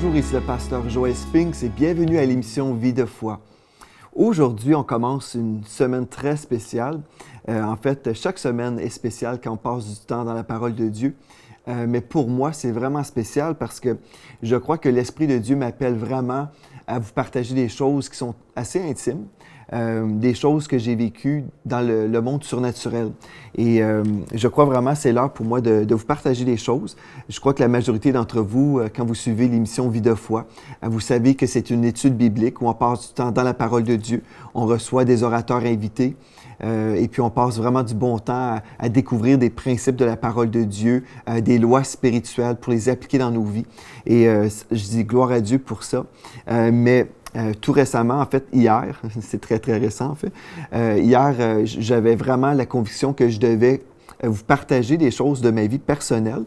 Bonjour, ici le pasteur Joël Spinks et bienvenue à l'émission Vie de foi. Aujourd'hui, on commence une semaine très spéciale. En fait, chaque semaine est spéciale quand on passe du temps dans la parole de Dieu. Mais pour moi, c'est vraiment spécial parce que je crois que l'Esprit de Dieu m'appelle vraiment à vous partager des choses qui sont assez intimes, des choses que j'ai vécues dans le monde surnaturel. Et je crois vraiment que c'est l'heure pour moi de vous partager des choses. Je crois que la majorité d'entre vous, quand vous suivez l'émission Vie de foi, vous savez que c'est une étude biblique où on passe du temps dans la parole de Dieu, on reçoit des orateurs invités, et puis on passe vraiment du bon temps à découvrir des principes de la parole de Dieu, des lois spirituelles pour les appliquer dans nos vies. Et je dis gloire à Dieu pour ça. Mais tout récemment, en fait, hier, c'est très, très récent en fait, hier, j'avais vraiment la conviction que je devais vous partager des choses de ma vie personnelle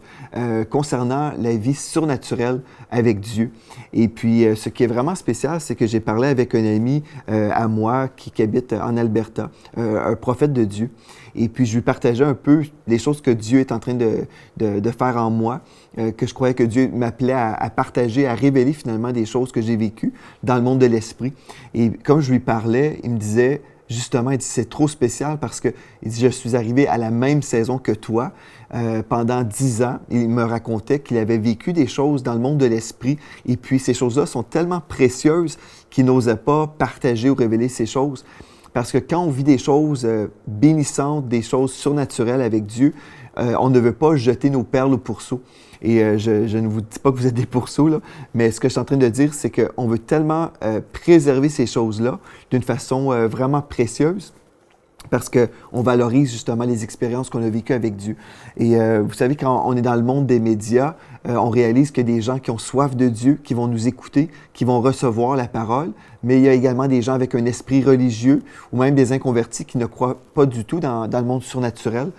concernant la vie surnaturelle avec Dieu. Et puis, ce qui est vraiment spécial, c'est que j'ai parlé avec un ami à moi qui habite en Alberta, un prophète de Dieu. Et puis, je lui partageais un peu les choses que Dieu est en train de faire en moi, que je croyais que Dieu m'appelait à partager, à révéler finalement des choses que j'ai vécues dans le monde de l'esprit. Et comme je lui parlais, il me disait, justement, il dit, c'est trop spécial parce que, il dit, je suis arrivé à la même saison que toi pendant 10 ans. Il me racontait qu'il avait vécu des choses dans le monde de l'esprit et puis ces choses-là sont tellement précieuses qu'il n'osait pas partager ou révéler ces choses. Parce que quand on vit des choses bénissantes, des choses surnaturelles avec Dieu, on ne veut pas jeter nos perles au pourceau. Et je ne vous dis pas que vous êtes des pourceaux, là, mais ce que je suis en train de dire, c'est qu'on veut tellement préserver ces choses-là d'une façon vraiment précieuse parce qu'on valorise justement les expériences qu'on a vécues avec Dieu. Et vous savez, quand on est dans le monde des médias, on réalise qu'il y a des gens qui ont soif de Dieu, qui vont nous écouter, qui vont recevoir la parole, mais il y a également des gens avec un esprit religieux ou même des inconvertis qui ne croient pas du tout dans le monde surnaturel.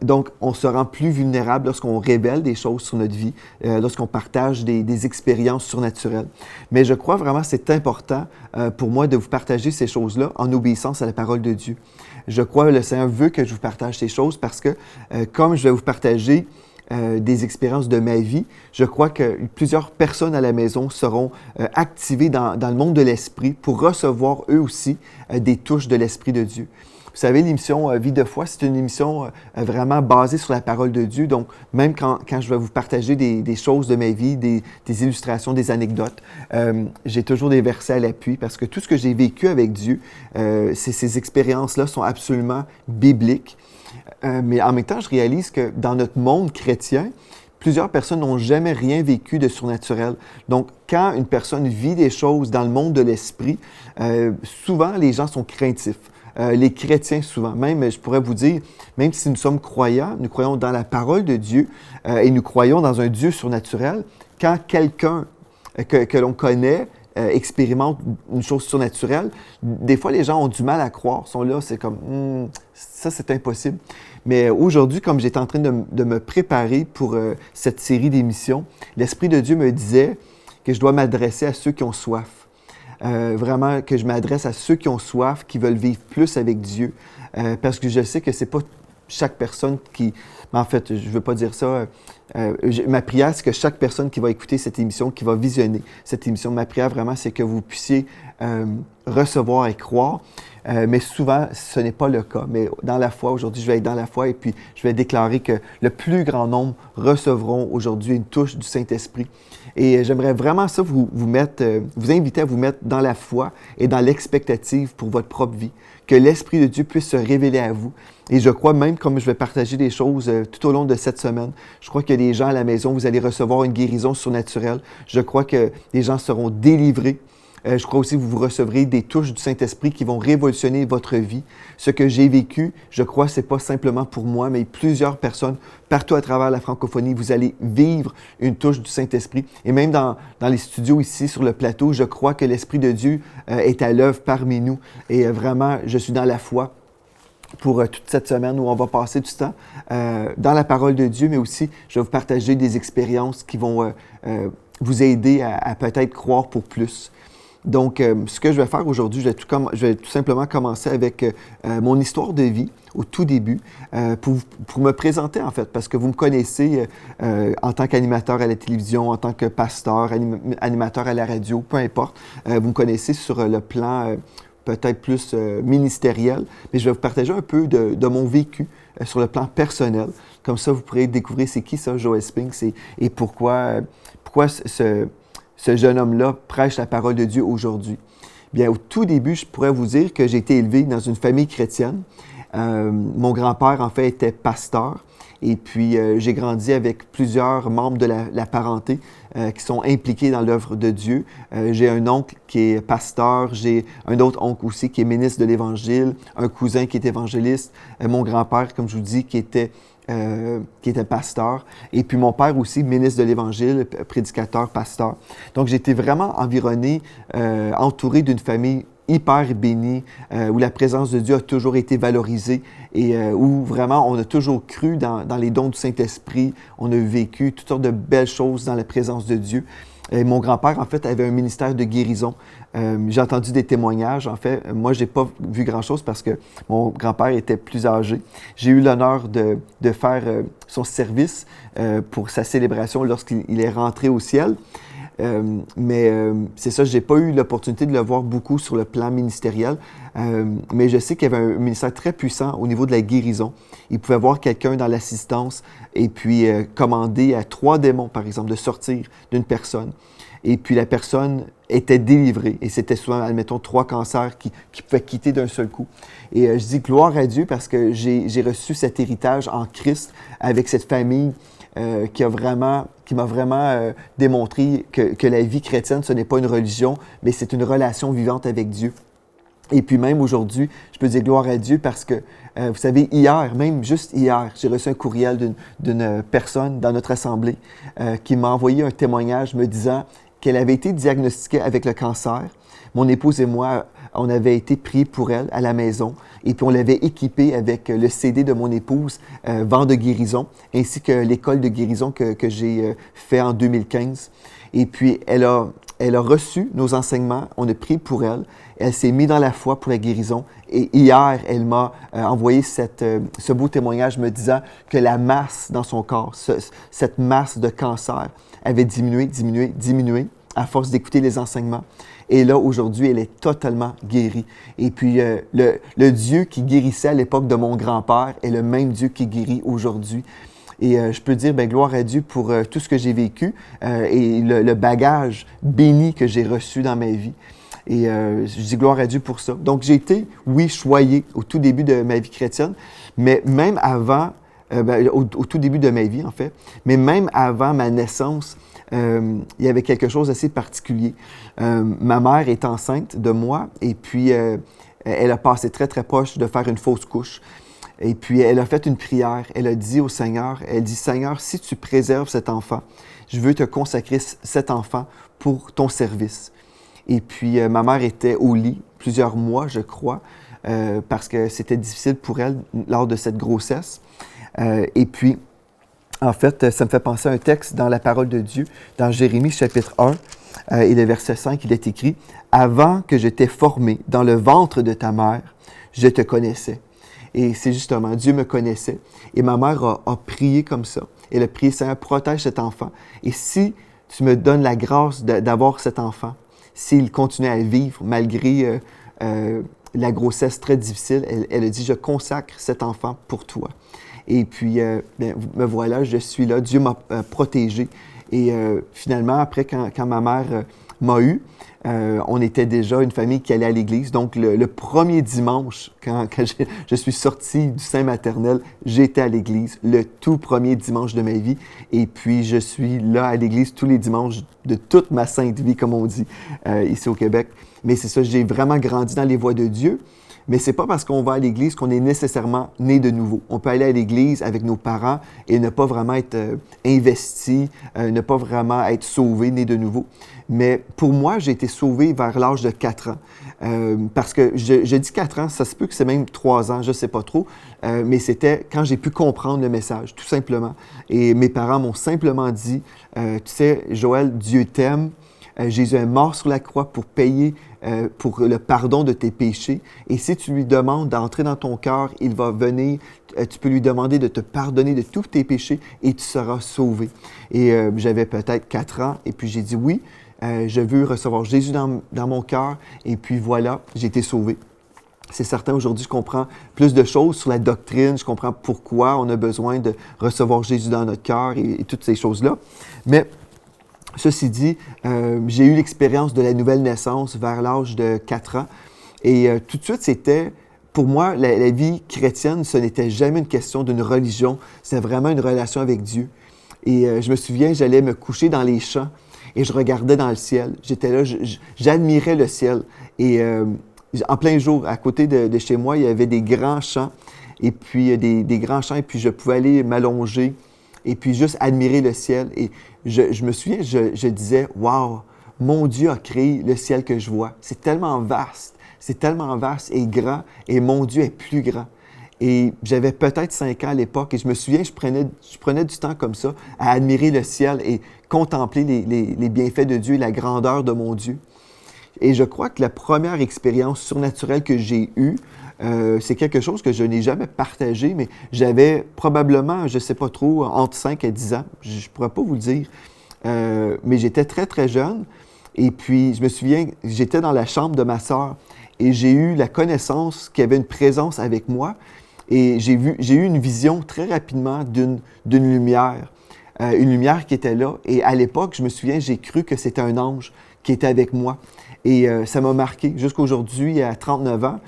Donc, on se rend plus vulnérable lorsqu'on révèle des choses sur notre vie, lorsqu'on partage des expériences surnaturelles. Mais je crois vraiment que c'est important pour moi de vous partager ces choses-là en obéissance à la parole de Dieu. Je crois que le Seigneur veut que je vous partage ces choses parce que, comme je vais vous partager des expériences de ma vie, je crois que plusieurs personnes à la maison seront activées dans le monde de l'esprit pour recevoir eux aussi des touches de l'Esprit de Dieu. Vous savez, l'émission Vie de foi, c'est une émission vraiment basée sur la parole de Dieu. Donc, même quand je vais vous partager des choses de ma vie, des illustrations, des anecdotes, j'ai toujours des versets à l'appui parce que tout ce que j'ai vécu avec Dieu, ces expériences-là sont absolument bibliques. Mais en même temps, je réalise que dans notre monde chrétien, plusieurs personnes n'ont jamais rien vécu de surnaturel. Donc, quand une personne vit des choses dans le monde de l'esprit, souvent les gens sont craintifs. Les chrétiens, souvent, même, je pourrais vous dire, même si nous sommes croyants, nous croyons dans la parole de Dieu et nous croyons dans un Dieu surnaturel, quand quelqu'un que l'on connaît expérimente une chose surnaturelle, des fois, les gens ont du mal à croire. Ils sont là, c'est comme, ça, c'est impossible. Mais aujourd'hui, comme j'étais en train de me préparer pour cette série d'émissions, l'Esprit de Dieu me disait que je dois m'adresser à ceux qui ont soif. Vraiment que je m'adresse à ceux qui ont soif, qui veulent vivre plus avec Dieu. Parce que je sais que c'est pas chaque personne qui... En fait, je ne veux pas dire ça. Ma prière, c'est que chaque personne qui va écouter cette émission, qui va visionner cette émission, ma prière vraiment, c'est que vous puissiez recevoir et croire. Mais souvent, ce n'est pas le cas. Mais dans la foi, aujourd'hui, je vais être dans la foi et puis je vais déclarer que le plus grand nombre recevront aujourd'hui une touche du Saint-Esprit. Et j'aimerais vraiment ça vous inviter à vous mettre dans la foi et dans l'expectative pour votre propre vie. Que l'Esprit de Dieu puisse se révéler à vous. Et je crois même, comme je vais partager des choses tout au long de cette semaine, je crois que des gens à la maison, vous allez recevoir une guérison surnaturelle. Je crois que les gens seront délivrés. Je crois aussi que vous recevrez des touches du Saint-Esprit qui vont révolutionner votre vie. Ce que j'ai vécu, je crois, c'est pas simplement pour moi, mais plusieurs personnes partout à travers la francophonie, vous allez vivre une touche du Saint-Esprit. Et même dans les studios ici, sur le plateau, je crois que l'Esprit de Dieu est à l'œuvre parmi nous. Et vraiment, je suis dans la foi pour toute cette semaine où on va passer du temps dans la parole de Dieu, mais aussi, je vais vous partager des expériences qui vont vous aider à peut-être croire pour plus. Donc, ce que je vais faire aujourd'hui, je vais tout simplement commencer avec mon histoire de vie au tout début pour me présenter en fait, parce que vous me connaissez en tant qu'animateur à la télévision, en tant que pasteur, animateur à la radio, peu importe. Vous me connaissez sur le plan peut-être plus ministériel, mais je vais vous partager un peu de mon vécu sur le plan personnel. Comme ça, vous pourrez découvrir c'est qui ça, Joel Spinks, et pourquoi ce jeune homme-là prêche la parole de Dieu aujourd'hui. Bien, au tout début, je pourrais vous dire que j'ai été élevé dans une famille chrétienne. Mon grand-père, en fait, était pasteur. Et puis, j'ai grandi avec plusieurs membres de la parenté qui sont impliqués dans l'œuvre de Dieu. J'ai un oncle qui est pasteur, j'ai un autre oncle aussi qui est ministre de l'Évangile, un cousin qui est évangéliste, mon grand-père, comme je vous dis, qui était pasteur, et puis mon père aussi, ministre de l'Évangile, prédicateur, pasteur. Donc, j'ai été vraiment environné, entouré d'une famille hyper bénie, où la présence de Dieu a toujours été valorisée et où vraiment on a toujours cru dans les dons du Saint-Esprit. On a vécu toutes sortes de belles choses dans la présence de Dieu. Et mon grand-père, en fait, avait un ministère de guérison. J'ai entendu des témoignages. En fait, moi, je n'ai pas vu grand-chose parce que mon grand-père était plus âgé. J'ai eu l'honneur de faire son service pour sa célébration lorsqu'il est rentré au ciel. Mais c'est ça, je n'ai pas eu l'opportunité de le voir beaucoup sur le plan ministériel, mais je sais qu'il y avait un ministère très puissant au niveau de la guérison. Il pouvait voir quelqu'un dans l'assistance et puis commander à 3 démons, par exemple, de sortir d'une personne. Et puis la personne était délivrée. Et c'était souvent, admettons, 3 cancers qui pouvaient quitter d'un seul coup. Et je dis gloire à Dieu parce que j'ai reçu cet héritage en Christ avec cette famille qui m'a vraiment démontré que la vie chrétienne, ce n'est pas une religion, mais c'est une relation vivante avec Dieu. Et puis même aujourd'hui, je peux dire gloire à Dieu parce que, vous savez, même juste hier, j'ai reçu un courriel d'une personne dans notre assemblée qui m'a envoyé un témoignage me disant qu'elle avait été diagnostiquée avec le cancer. Mon épouse et moi, on avait été priés pour elle à la maison et puis on l'avait équipée avec le CD de mon épouse, Vent de guérison, ainsi que l'école de guérison que j'ai fait en 2015. Et puis elle a reçu nos enseignements, on a prié pour elle, elle s'est mise dans la foi pour la guérison et hier, elle m'a envoyé ce beau témoignage me disant que la masse dans son corps, cette masse de cancer avait diminué à force d'écouter les enseignements. Et là, aujourd'hui, elle est totalement guérie. Et puis, le Dieu qui guérissait à l'époque de mon grand-père est le même Dieu qui guérit aujourd'hui. Et je peux dire, gloire à Dieu pour tout ce que j'ai vécu et le bagage béni que j'ai reçu dans ma vie. Et je dis gloire à Dieu pour ça. Donc, j'ai été, oui, choyé au tout début de ma vie chrétienne, mais même avant, au tout début de ma vie, en fait, mais même avant ma naissance, il y avait quelque chose d'assez particulier. Ma mère est enceinte de moi et puis elle a passé très, très proche de faire une fausse couche. Et puis, elle a fait une prière. Elle a dit au Seigneur, elle dit, « Seigneur, si tu préserves cet enfant, je veux te consacrer cet enfant pour ton service. » Et puis, ma mère était au lit plusieurs mois, je crois, parce que c'était difficile pour elle lors de cette grossesse. Et puis, en fait, ça me fait penser à un texte dans la parole de Dieu, dans Jérémie chapitre 1, et le verset 5, il est écrit, « Avant que je t'ai formé dans le ventre de ta mère, je te connaissais. » Et c'est justement, Dieu me connaissait. Et ma mère a prié comme ça. Elle a prié, Seigneur, protège cet enfant. Et si tu me donnes la grâce d'avoir cet enfant, s'il continue à vivre malgré la grossesse très difficile, elle a dit, je consacre cet enfant pour toi. Et puis, me voilà, je suis là. Dieu m'a protégé. Et finalement, après, quand ma mère m'a eu, on était déjà une famille qui allait à l'église. Donc, le premier dimanche, quand je suis sorti du sein maternel, j'étais à l'église, le tout premier dimanche de ma vie. Et puis, je suis là à l'église tous les dimanches de toute ma sainte vie, comme on dit ici au Québec. Mais c'est ça, j'ai vraiment grandi dans les voies de Dieu. Mais c'est pas parce qu'on va à l'église qu'on est nécessairement né de nouveau. On peut aller à l'église avec nos parents et ne pas vraiment être investi, ne pas vraiment être sauvé, né de nouveau. Mais pour moi, j'ai été sauvé vers l'âge de 4 ans. Parce que je dis 4 ans, ça se peut que c'est même 3 ans, je sais pas trop. Mais c'était quand j'ai pu comprendre le message, tout simplement. Et mes parents m'ont simplement dit, tu sais, Joël, Dieu t'aime. Jésus est mort sur la croix pour payer pour le pardon de tes péchés. Et si tu lui demandes d'entrer dans ton cœur, il va venir, tu peux lui demander de te pardonner de tous tes péchés et tu seras sauvé. Et j'avais peut-être 4 ans et puis j'ai dit oui, je veux recevoir Jésus dans mon cœur et puis voilà, j'ai été sauvé. C'est certain, aujourd'hui, je comprends plus de choses sur la doctrine, je comprends pourquoi on a besoin de recevoir Jésus dans notre cœur et toutes ces choses-là. Mais ceci dit, j'ai eu l'expérience de la nouvelle naissance vers l'âge de 4 ans. Et tout de suite, c'était, pour moi, la vie chrétienne, ce n'était jamais une question d'une religion, c'était vraiment une relation avec Dieu. Et je me souviens, j'allais me coucher dans les champs et je regardais dans le ciel. J'étais là, j'admirais le ciel. Et en plein jour, à côté de chez moi, il y avait des grands champs. Et puis, des grands champs, et puis je pouvais aller m'allonger et puis juste admirer le ciel. Et je me souviens, je disais, « Wow, mon Dieu a créé le ciel que je vois. C'est tellement vaste et grand, et mon Dieu est plus grand. » Et j'avais peut-être 5 ans à l'époque, et je me souviens, je prenais du temps comme ça à admirer le ciel et contempler les bienfaits de Dieu et la grandeur de mon Dieu. Et je crois que la première expérience surnaturelle que j'ai eue, c'est quelque chose que je n'ai jamais partagé, mais j'avais probablement, je ne sais pas trop, entre 5 et 10 ans. Je ne pourrais pas vous le dire. Mais j'étais très, très jeune. Et puis, je me souviens, j'étais dans la chambre de ma sœur et j'ai eu la connaissance qu'il y avait une présence avec moi. Et j'ai eu une vision très rapidement d'une lumière. Une lumière qui était là. Et à l'époque, je me souviens, j'ai cru que c'était un ange qui était avec moi. Et ça m'a marqué jusqu'aujourd'hui, à 39 ans.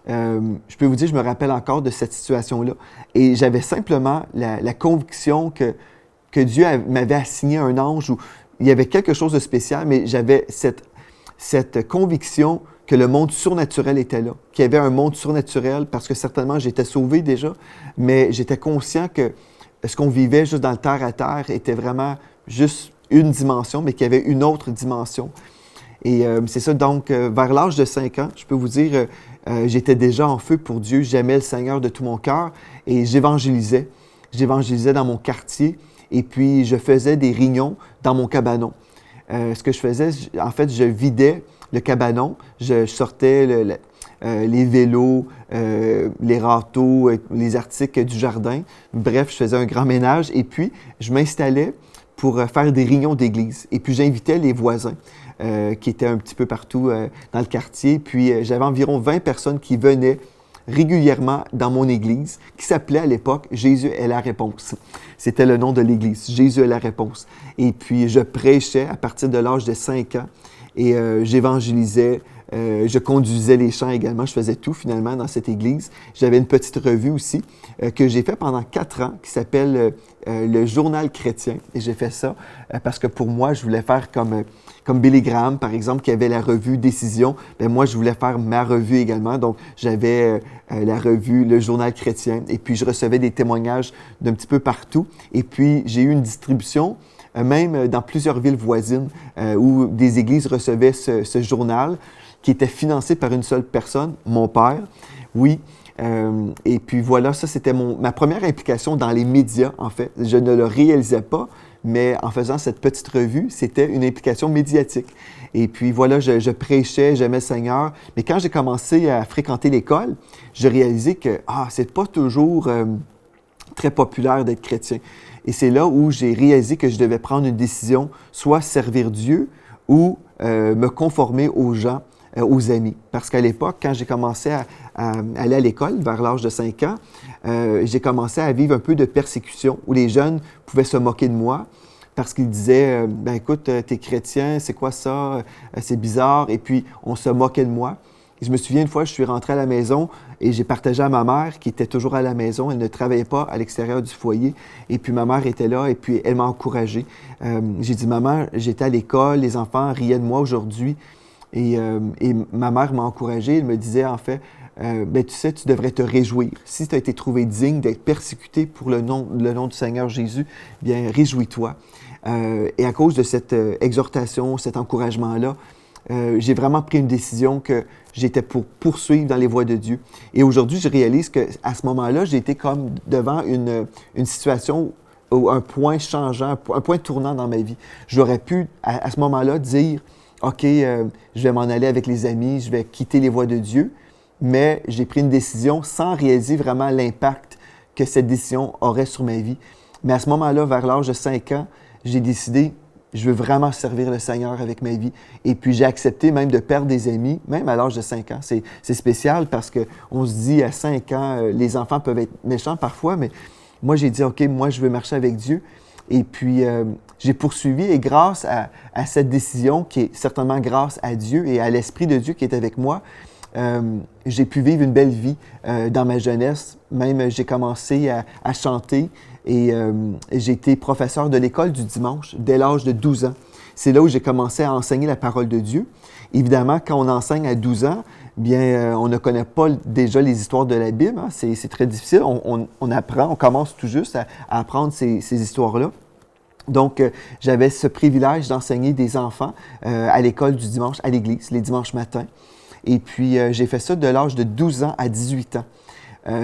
Je peux vous dire, je me rappelle encore de cette situation-là. Et j'avais simplement la conviction que Dieu m'avait assigné un ange où il y avait quelque chose de spécial, mais j'avais cette conviction que le monde surnaturel était là, qu'il y avait un monde surnaturel, parce que certainement j'étais sauvé déjà, mais j'étais conscient que ce qu'on vivait juste dans le terre à terre était vraiment juste une dimension, mais qu'il y avait une autre dimension. Et c'est ça, donc, vers l'âge de 5 ans, je peux vous dire, j'étais déjà en feu pour Dieu, j'aimais le Seigneur de tout mon cœur et j'évangélisais. J'évangélisais dans mon quartier et puis je faisais des réunions dans mon cabanon. Ce que je faisais, en fait, je vidais le cabanon, je sortais les vélos, les râteaux, les articles du jardin. Bref, je faisais un grand ménage et puis je m'installais pour faire des réunions d'église. Et puis j'invitais les voisins qui étaient un petit peu partout dans le quartier. Puis j'avais environ 20 personnes qui venaient régulièrement dans mon église, qui s'appelait à l'époque « Jésus est la réponse ». C'était le nom de l'église, « Jésus est la réponse ». Et puis je prêchais à partir de l'âge de 5 ans et j'évangélisais, je conduisais les chants également, je faisais tout finalement dans cette église. J'avais une petite revue aussi que j'ai fait pendant 4 ans qui s'appelle le Journal chrétien. Et j'ai fait ça parce que pour moi, je voulais faire comme Billy Graham, par exemple, qui avait la revue Décision. Bien, moi, je voulais faire ma revue également. Donc, j'avais la revue Le Journal chrétien. Et puis, je recevais des témoignages d'un petit peu partout. Et puis, j'ai eu une distribution même dans plusieurs villes voisines où des églises recevaient ce journal qui était financé par une seule personne, mon père. Oui. Et puis voilà, ça c'était ma première implication dans les médias, en fait. Je ne le réalisais pas, mais en faisant cette petite revue, c'était une implication médiatique. Et puis voilà, je prêchais, j'aimais le Seigneur. Mais quand j'ai commencé à fréquenter l'école, j'ai réalisé que c'est pas toujours très populaire d'être chrétien. Et c'est là où j'ai réalisé que je devais prendre une décision, soit servir Dieu ou me conformer aux gens, aux amis. Parce qu'à l'époque, quand j'ai commencé à aller à l'école, vers l'âge de 5 ans, j'ai commencé à vivre un peu de persécution, où les jeunes pouvaient se moquer de moi parce qu'ils disaient « Ben écoute, t'es chrétien, c'est quoi ça? C'est bizarre. » Et puis, on se moquait de moi. Et je me souviens, une fois, je suis rentré à la maison et j'ai partagé à ma mère, qui était toujours à la maison. Elle ne travaillait pas à l'extérieur du foyer. Et puis, ma mère était là et puis elle m'a encouragé. J'ai dit « Maman, j'étais à l'école, les enfants riaient de moi aujourd'hui. » Et ma mère m'a encouragé. Elle me disait, en fait, ben, tu sais, tu devrais te réjouir. Si tu as été trouvé digne d'être persécuté pour le nom du Seigneur Jésus, bien, réjouis-toi. Et à cause de cette exhortation, cet encouragement-là, j'ai vraiment pris une décision que j'étais pour poursuivre dans les voies de Dieu. Et aujourd'hui, je réalise qu'à ce moment-là, j'ai été comme devant une situation, un point changeant, un point tournant dans ma vie. J'aurais pu, à ce moment-là, dire OK, je vais m'en aller avec les amis, je vais quitter les voies de Dieu, mais j'ai pris une décision sans réaliser vraiment l'impact que cette décision aurait sur ma vie. Mais à ce moment-là, vers l'âge de 5 ans, j'ai décidé, je veux vraiment servir le Seigneur avec ma vie. Et puis j'ai accepté même de perdre des amis, même à l'âge de 5 ans. C'est spécial parce qu'on se dit à 5 ans, les enfants peuvent être méchants parfois, mais moi j'ai dit, OK, moi je veux marcher avec Dieu. Et puis j'ai poursuivi et grâce à cette décision, qui est certainement grâce à Dieu et à l'Esprit de Dieu qui est avec moi, j'ai pu vivre une belle vie dans ma jeunesse. Même j'ai commencé à chanter et j'ai été professeur de l'école du dimanche dès l'âge de 12 ans. C'est là où j'ai commencé à enseigner la parole de Dieu. Évidemment, quand on enseigne à 12 ans, bien, on ne connaît pas déjà les histoires de la Bible. Hein. C'est très difficile. On apprend, on commence tout juste à apprendre ces histoires-là. Donc, j'avais ce privilège d'enseigner des enfants à l'école du dimanche, à l'église, les dimanches matins. Et puis, j'ai fait ça de l'âge de 12 ans à 18 ans.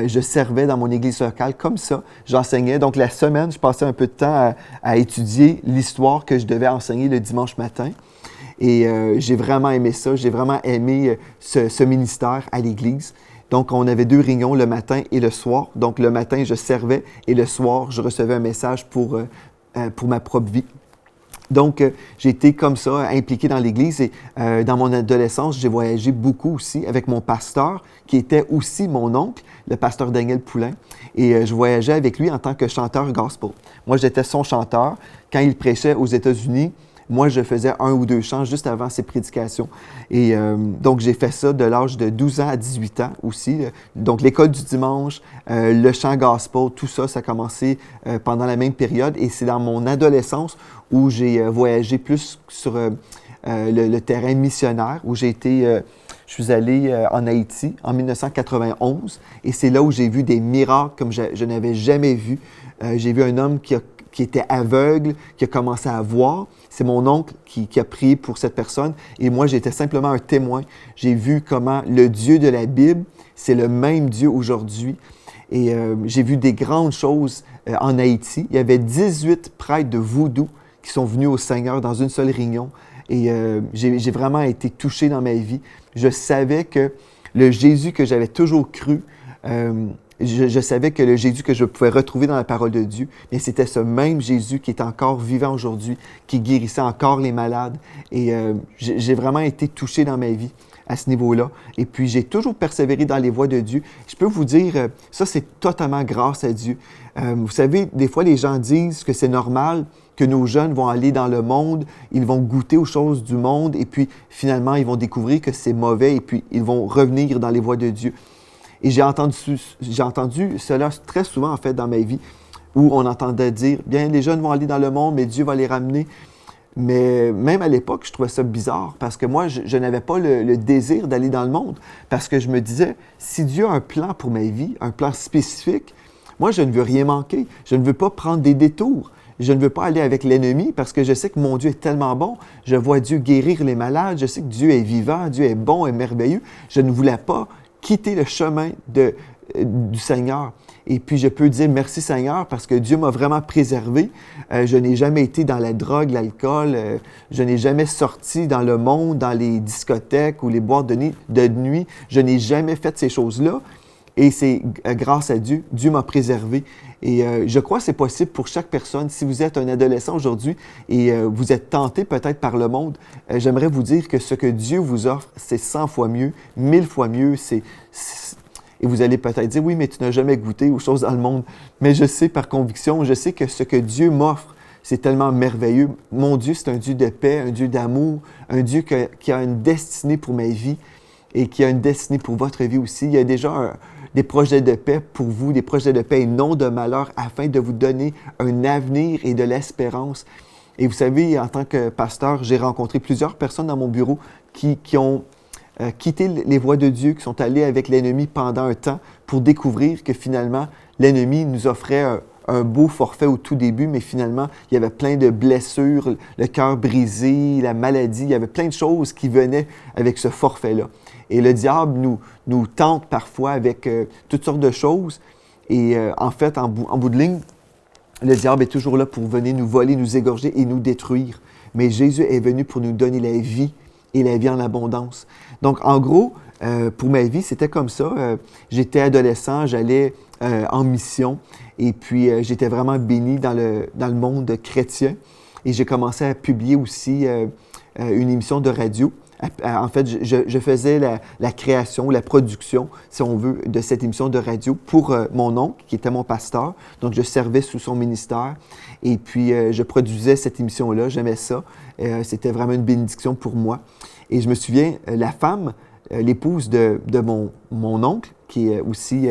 Je servais dans mon église locale comme ça. J'enseignais. Donc, la semaine, je passais un peu de temps à étudier l'histoire que je devais enseigner le dimanche matin. Et j'ai vraiment aimé ça. J'ai vraiment aimé ce ministère à l'église. Donc, on avait 2 réunions le matin et le soir. Donc, le matin, je servais et le soir, je recevais un message pour ma propre vie. Donc, j'ai été comme ça, impliqué dans l'Église et dans mon adolescence, j'ai voyagé beaucoup aussi avec mon pasteur, qui était aussi mon oncle, le pasteur Daniel Poulain. Et je voyageais avec lui en tant que chanteur gospel. Moi, j'étais son chanteur. Quand il prêchait aux États-Unis, moi, je faisais 1 ou 2 chants juste avant ses prédications. Et donc, j'ai fait ça de l'âge de 12 ans à 18 ans aussi. Donc, l'école du dimanche, le chant gospel, tout ça, ça a commencé pendant la même période. Et c'est dans mon adolescence où j'ai voyagé plus sur le terrain missionnaire, où j'ai été... je suis allé en Haïti en 1991 et c'est là où j'ai vu des miracles comme je n'avais jamais vu. J'ai vu un homme qui était aveugle, qui a commencé à voir. C'est mon oncle qui a prié pour cette personne et moi, j'étais simplement un témoin. J'ai vu comment le Dieu de la Bible, c'est le même Dieu aujourd'hui. Et j'ai vu des grandes choses en Haïti. Il y avait 18 prêtres de voodoo qui sont venus au Seigneur dans une seule réunion. Et j'ai vraiment été touché dans ma vie. Je savais que le Jésus que j'avais toujours cru, je savais que le Jésus que je pouvais retrouver dans la parole de Dieu, mais c'était ce même Jésus qui est encore vivant aujourd'hui, qui guérissait encore les malades. Et j'ai vraiment été touché dans ma vie à ce niveau-là. Et puis, j'ai toujours persévéré dans les voies de Dieu. Je peux vous dire, ça, c'est totalement grâce à Dieu. Vous savez, des fois, les gens disent que c'est normal que nos jeunes vont aller dans le monde, ils vont goûter aux choses du monde et puis finalement, ils vont découvrir que c'est mauvais et puis ils vont revenir dans les voies de Dieu. Et j'ai entendu cela très souvent, en fait, dans ma vie, où on entendait dire, bien, les jeunes vont aller dans le monde, mais Dieu va les ramener. Mais même à l'époque, je trouvais ça bizarre parce que moi, je n'avais pas le désir d'aller dans le monde parce que je me disais, si Dieu a un plan pour ma vie, un plan spécifique, moi, je ne veux rien manquer. Je ne veux pas prendre des détours. Je ne veux pas aller avec l'ennemi parce que je sais que mon Dieu est tellement bon. Je vois Dieu guérir les malades. Je sais que Dieu est vivant, Dieu est bon et merveilleux. Je ne voulais pas quitter le chemin du Seigneur. Et puis, je peux dire merci Seigneur parce que Dieu m'a vraiment préservé. Je n'ai jamais été dans la drogue, l'alcool. Je n'ai jamais sorti dans le monde, dans les discothèques ou les boîtes de nuit. Je n'ai jamais fait ces choses-là. Et c'est grâce à Dieu, Dieu m'a préservé. Et je crois que c'est possible pour chaque personne. Si vous êtes un adolescent aujourd'hui et vous êtes tenté peut-être par le monde, j'aimerais vous dire que ce que Dieu vous offre, c'est 100 fois mieux, 1000 fois mieux. Et vous allez peut-être dire, oui, mais tu n'as jamais goûté aux choses dans le monde. Mais je sais par conviction, je sais que ce que Dieu m'offre, c'est tellement merveilleux. Mon Dieu, c'est un Dieu de paix, un Dieu d'amour, un Dieu qui a une destinée pour ma vie et qui a une destinée pour votre vie aussi. Il y a déjà des projets de paix pour vous, des projets de paix et non de malheur, afin de vous donner un avenir et de l'espérance. Et vous savez, en tant que pasteur, j'ai rencontré plusieurs personnes dans mon bureau qui ont quitté les voies de Dieu, qui sont allés avec l'ennemi pendant un temps pour découvrir que finalement, l'ennemi nous offrait un beau forfait au tout début, mais finalement, il y avait plein de blessures, le cœur brisé, la maladie, il y avait plein de choses qui venaient avec ce forfait-là. Et le diable nous tente parfois avec toutes sortes de choses. Et en fait, en bout de ligne, le diable est toujours là pour venir nous voler, nous égorger et nous détruire. Mais Jésus est venu pour nous donner la vie et la vie en abondance. Donc, en gros, pour ma vie, c'était comme ça. J'étais adolescent, j'allais en mission et puis j'étais vraiment béni dans le monde chrétien. Et j'ai commencé à publier aussi une émission de radio. En fait, je faisais la création, la production, si on veut, de cette émission de radio pour mon oncle, qui était mon pasteur. Donc, je servais sous son ministère. Et puis, je produisais cette émission-là. J'aimais ça. C'était vraiment une bénédiction pour moi. Et je me souviens, la femme, l'épouse de mon oncle, qui est aussi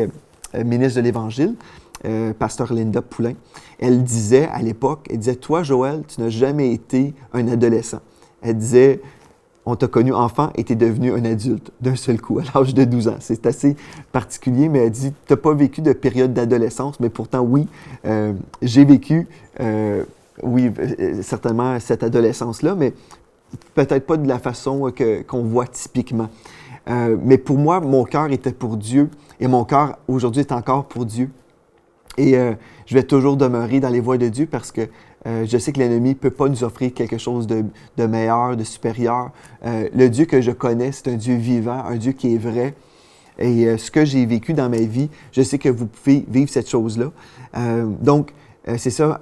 ministre de l'Évangile, pasteur Linda Poulain, elle disait à l'époque, elle disait, « Toi, Joël, tu n'as jamais été un adolescent. » Elle disait, « On t'a connu enfant et tu es devenu un adulte d'un seul coup, à l'âge de 12 ans. » C'est assez particulier, mais elle dit, « Tu n'as pas vécu de période d'adolescence, mais pourtant, oui, j'ai vécu, certainement cette adolescence-là, mais peut-être pas de la façon qu'on voit typiquement. Mais pour moi, mon cœur était pour Dieu et mon cœur aujourd'hui est encore pour Dieu. Et je vais toujours demeurer dans les voies de Dieu parce que je sais que l'ennemi ne peut pas nous offrir quelque chose de meilleur, de supérieur. Le Dieu que je connais, c'est un Dieu vivant, un Dieu qui est vrai. Et ce que j'ai vécu dans ma vie, je sais que vous pouvez vivre cette chose-là. Donc, c'est ça,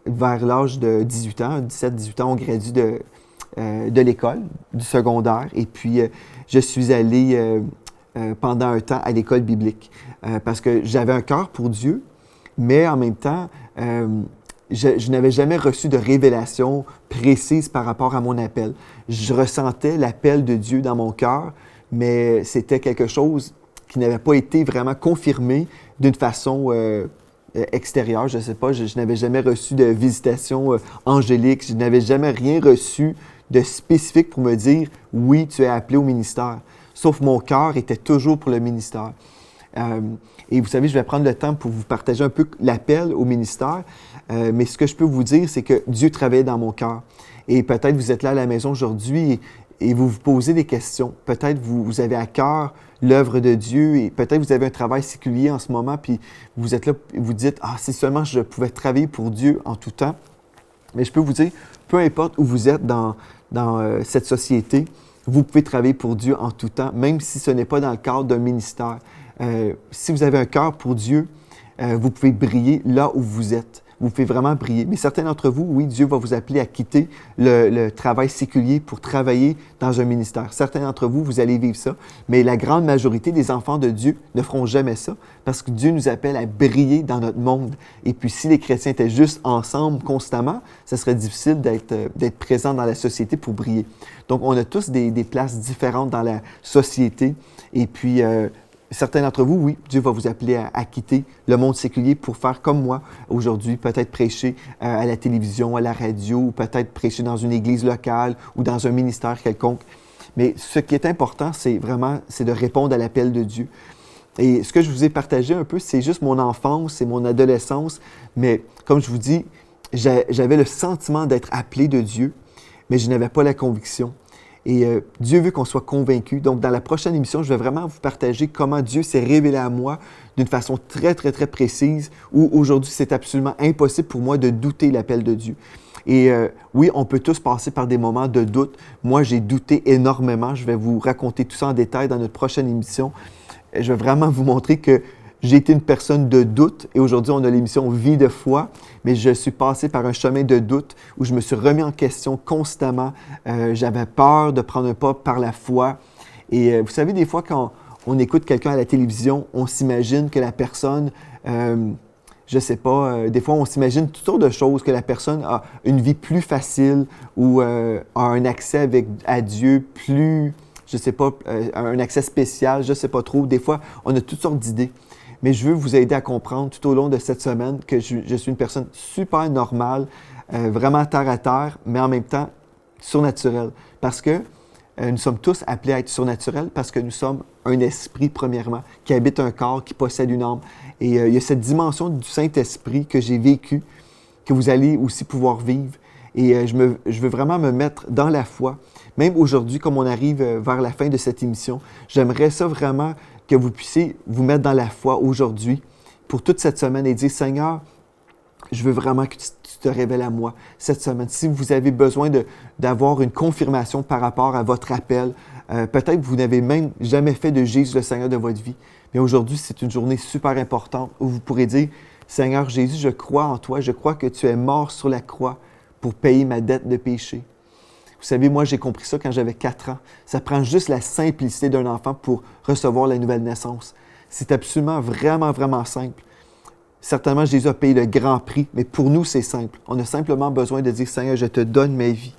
vers l'âge de 18 ans, 17-18 ans, on gradue de l'école, du secondaire. Et puis, je suis allé pendant un temps à l'école biblique parce que j'avais un cœur pour Dieu, mais en même temps, je n'avais jamais reçu de révélation précise par rapport à mon appel. Je ressentais l'appel de Dieu dans mon cœur, mais c'était quelque chose qui n'avait pas été vraiment confirmé d'une façon extérieure. Je ne sais pas, je n'avais jamais reçu de visitation angélique, je n'avais jamais rien reçu de spécifique pour me dire « Oui, tu es appelé au ministère ». Sauf mon cœur était toujours pour le ministère. Et vous savez, je vais prendre le temps pour vous partager un peu l'appel au ministère. Mais ce que je peux vous dire, c'est que Dieu travaillait dans mon cœur. Et peut-être vous êtes là à la maison aujourd'hui et vous vous posez des questions. Peut-être vous avez à cœur l'œuvre de Dieu et peut-être vous avez un travail séculier en ce moment puis vous êtes là et vous dites « Ah, si seulement je pouvais travailler pour Dieu en tout temps. » Mais je peux vous dire, peu importe où vous êtes dans cette société, vous pouvez travailler pour Dieu en tout temps, même si ce n'est pas dans le cadre d'un ministère. Si vous avez un cœur pour Dieu, vous pouvez briller là où vous êtes. Vous pouvez vraiment briller. Mais certains d'entre vous, oui, Dieu va vous appeler à quitter le travail séculier pour travailler dans un ministère. Certains d'entre vous, vous allez vivre ça. Mais la grande majorité des enfants de Dieu ne feront jamais ça parce que Dieu nous appelle à briller dans notre monde. Et puis, si les chrétiens étaient juste ensemble constamment, ce serait difficile d'être présents dans la société pour briller. Donc, on a tous des places différentes dans la société. Et puis, certains d'entre vous, oui, Dieu va vous appeler à quitter le monde séculier pour faire comme moi aujourd'hui, peut-être prêcher à la télévision, à la radio, ou peut-être prêcher dans une église locale ou dans un ministère quelconque. Mais ce qui est important, c'est de répondre à l'appel de Dieu. Et ce que je vous ai partagé un peu, c'est juste mon enfance et mon adolescence. Mais comme je vous dis, j'avais le sentiment d'être appelé de Dieu, mais je n'avais pas la conviction. Et Dieu veut qu'on soit convaincu. Donc, dans la prochaine émission, je vais vraiment vous partager comment Dieu s'est révélé à moi d'une façon très, très, très précise, où aujourd'hui, c'est absolument impossible pour moi de douter l'appel de Dieu. Et oui, on peut tous passer par des moments de doute. Moi, j'ai douté énormément. Je vais vous raconter tout ça en détail dans notre prochaine émission. Je vais vraiment vous montrer que j'ai été une personne de doute et aujourd'hui, on a l'émission Vie de foi, mais je suis passé par un chemin de doute où je me suis remis en question constamment. J'avais peur de prendre un pas par la foi. Et vous savez, des fois, quand on écoute quelqu'un à la télévision, on s'imagine que la personne, je sais pas, des fois, on s'imagine toutes sortes de choses, que la personne a une vie plus facile ou a un accès à Dieu plus, je sais pas, un accès spécial, je sais pas trop. Des fois, on a toutes sortes d'idées. Mais je veux vous aider à comprendre tout au long de cette semaine que je suis une personne super normale, vraiment terre à terre, mais en même temps surnaturelle. Parce que nous sommes tous appelés à être surnaturels parce que nous sommes un esprit, premièrement, qui habite un corps, qui possède une âme. Et il y a cette dimension du Saint-Esprit que j'ai vécue, que vous allez aussi pouvoir vivre. Et je veux vraiment me mettre dans la foi. Même aujourd'hui, comme on arrive vers la fin de cette émission, j'aimerais ça vraiment que vous puissiez vous mettre dans la foi aujourd'hui pour toute cette semaine et dire « Seigneur, je veux vraiment que tu tu te révèles à moi cette semaine. Si vous avez besoin d'avoir une confirmation par rapport à votre appel, peut-être que vous n'avez même jamais fait de Jésus le Seigneur de votre vie, mais aujourd'hui, c'est une journée super importante où vous pourrez dire, Seigneur Jésus, je crois en toi, je crois que tu es mort sur la croix pour payer ma dette de péché. Vous savez, moi, j'ai compris ça quand j'avais 4 ans. Ça prend juste la simplicité d'un enfant pour recevoir la nouvelle naissance. C'est absolument, vraiment, vraiment simple. Certainement, Jésus a payé le grand prix, mais pour nous, c'est simple. On a simplement besoin de dire, Seigneur, je te donne ma vie.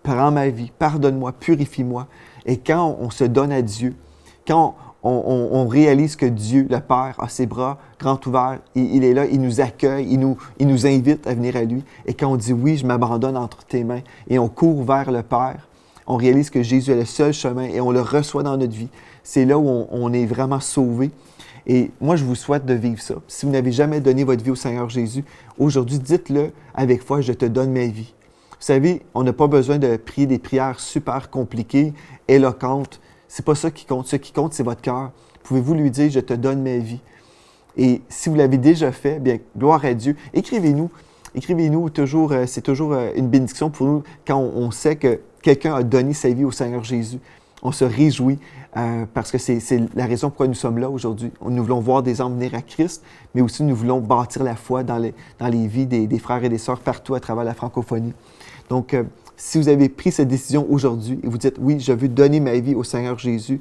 Prends ma vie, pardonne-moi, purifie-moi. Et quand on se donne à Dieu, quand on réalise que Dieu, le Père, a ses bras grands ouverts, il est là, il nous accueille, il nous invite à venir à lui. Et quand on dit oui, je m'abandonne entre tes mains et on court vers le Père, on réalise que Jésus est le seul chemin et on le reçoit dans notre vie. C'est là où on est vraiment sauvé. Et moi, je vous souhaite de vivre ça. Si vous n'avez jamais donné votre vie au Seigneur Jésus, aujourd'hui, dites-le avec foi, je te donne ma vie. Vous savez, on n'a pas besoin de prier des prières super compliquées, éloquentes. C'est pas ça qui compte. Ce qui compte, c'est votre cœur. Pouvez-vous lui dire, je te donne ma vie? Et si vous l'avez déjà fait, bien, gloire à Dieu. Écrivez-nous. Écrivez-nous toujours, c'est toujours une bénédiction pour nous quand on sait que quelqu'un a donné sa vie au Seigneur Jésus. On se réjouit parce que c'est la raison pourquoi nous sommes là aujourd'hui. Nous voulons voir des âmes venir à Christ, mais aussi nous voulons bâtir la foi dans les vies des frères et des sœurs partout à travers la francophonie. Donc, si vous avez pris cette décision aujourd'hui et vous dites, oui, je veux donner ma vie au Seigneur Jésus,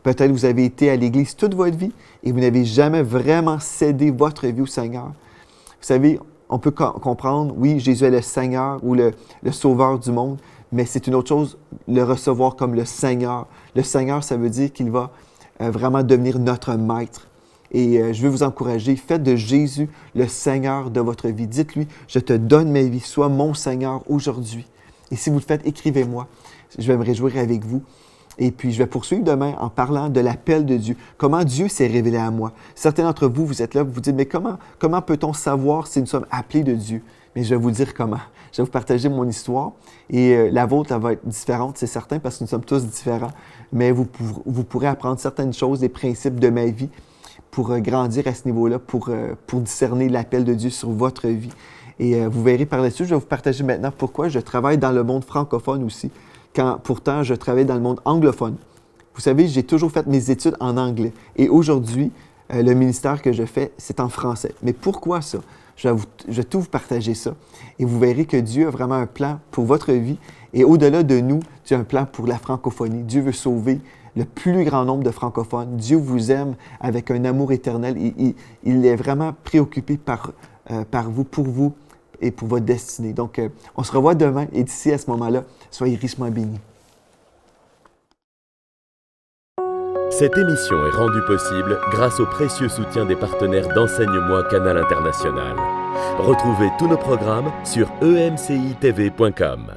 peut-être vous avez été à l'Église toute votre vie et vous n'avez jamais vraiment cédé votre vie au Seigneur. Vous savez, on peut comprendre, oui, Jésus est le Seigneur ou le Sauveur du monde, mais c'est une autre chose, le recevoir comme le Seigneur. Le Seigneur, ça veut dire qu'il va vraiment devenir notre maître. Et je veux vous encourager, faites de Jésus le Seigneur de votre vie. Dites-lui, je te donne ma vie, sois mon Seigneur aujourd'hui. Et si vous le faites, écrivez-moi. Je vais me réjouir avec vous. Et puis, je vais poursuivre demain en parlant de l'appel de Dieu. Comment Dieu s'est révélé à moi. Certains d'entre vous, vous êtes là, vous vous dites, mais comment peut-on savoir si nous sommes appelés de Dieu? Mais je vais vous dire comment. Je vais vous partager mon histoire. Et la vôtre, elle va être différente, c'est certain, parce que nous sommes tous différents. Mais vous pourrez apprendre certaines choses, des principes de ma vie pour grandir à ce niveau-là, pour discerner l'appel de Dieu sur votre vie. Et vous verrez par la suite, je vais vous partager maintenant pourquoi je travaille dans le monde francophone aussi, quand pourtant je travaille dans le monde anglophone. Vous savez, j'ai toujours fait mes études en anglais. Et aujourd'hui, le ministère que je fais, c'est en français. Mais pourquoi ça? Je vais tout vous partager ça. Et vous verrez que Dieu a vraiment un plan pour votre vie. Et au-delà de nous, Dieu a un plan pour la francophonie. Dieu veut sauver le plus grand nombre de francophones. Dieu vous aime avec un amour éternel. Il est vraiment préoccupé par vous, pour vous et pour votre destinée. Donc, on se revoit demain et d'ici à ce moment-là, soyez richement bénis. Cette émission est rendue possible grâce au précieux soutien des partenaires d'Enseigne-moi Canal International. Retrouvez tous nos programmes sur emcitv.com.